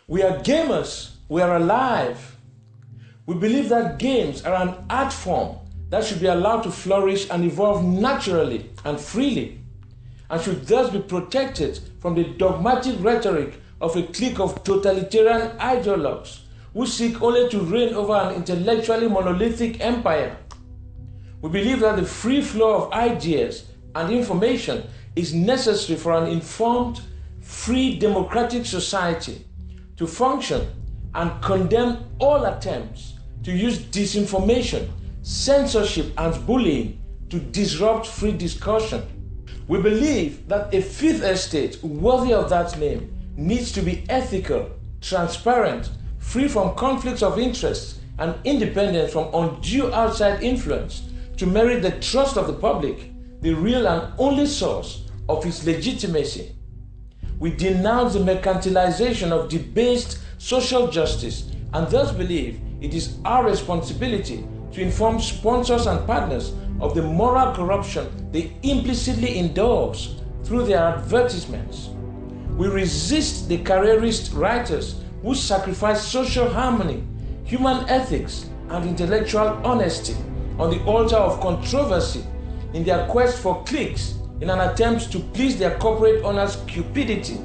We are gamers. We are alive. We believe that games are an art form that should be allowed to flourish and evolve naturally and freely, and should thus be protected from the dogmatic rhetoric of a clique of totalitarian ideologues who seek only to reign over an intellectually monolithic empire. We believe that the free flow of ideas and information is necessary for an informed, free, democratic society to function, and condemn all attempts to use disinformation, censorship, and bullying to disrupt free discussion. We believe that a fifth estate worthy of that name needs to be ethical, transparent, free from conflicts of interest, and independent from undue outside influence to merit the trust of the public, the real and only source of its legitimacy. We denounce the mercantilization of debased social justice and thus believe it is our responsibility to inform sponsors and partners of the moral corruption they implicitly endorse through their advertisements. We resist the careerist writers who sacrifice social harmony, human ethics, and intellectual honesty on the altar of controversy in their quest for clicks in an attempt to please their corporate owners' cupidity.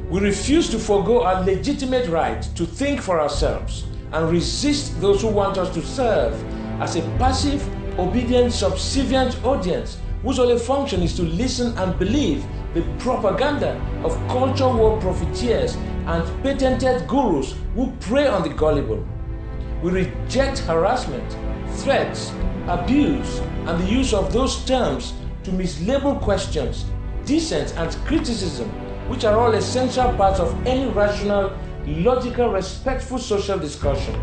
We refuse to forego our legitimate right to think for ourselves and resist those who want us to serve as a passive, obedient, subservient audience whose only function is to listen and believe the propaganda of culture war profiteers and patented gurus who prey on the gullible. We reject harassment, threats, abuse, and the use of those terms to mislabel questions, dissent, and criticism, which are all essential parts of any rational, logical, respectful social discussion.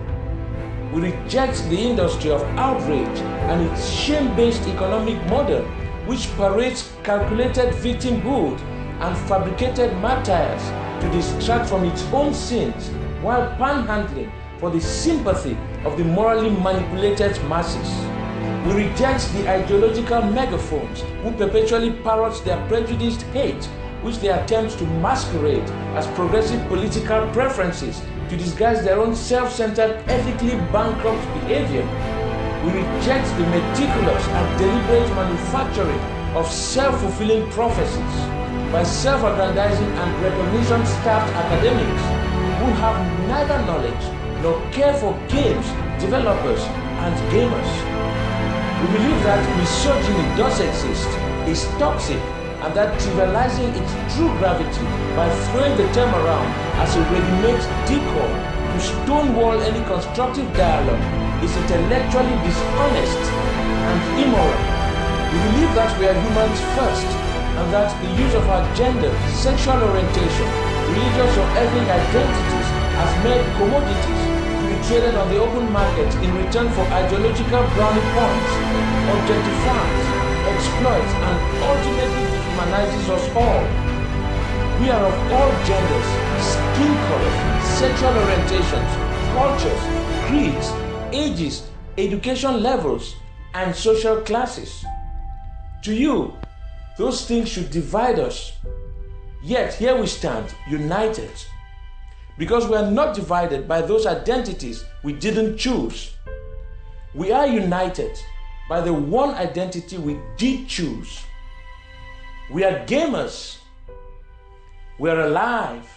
We reject the industry of outrage and its shame-based economic model, which parades calculated victimhood and fabricated martyrs to distract from its own sins while panhandling for the sympathy of the morally manipulated masses. We reject the ideological megaphones who perpetually parrot their prejudiced hate, which they attempt to masquerade as progressive political preferences to disguise their own self-centered, ethically bankrupt behavior. We reject the meticulous and deliberate manufacturing of self-fulfilling prophecies by self-aggrandizing and recognition-starved academics who have neither knowledge nor care for games, developers, and gamers. We believe that misogyny does exist, is toxic, and that trivializing its true gravity by throwing the term around as a ready-made decor to stonewall any constructive dialogue is intellectually dishonest and immoral. We believe that we are humans first, and that the use of our gender, sexual orientation, religious or ethnic identities as mere commodities to be traded on the open market in return for ideological brownie points objectifies, exploits, and ultimately dehumanizes us all. We are of all genders, skin colors, sexual orientations, cultures, creeds, ages, education levels, and social classes. To you, those things should divide us. Yet here we stand, united, because we are not divided by those identities we didn't choose. We are united by the one identity we did choose. We are gamers. We are alive.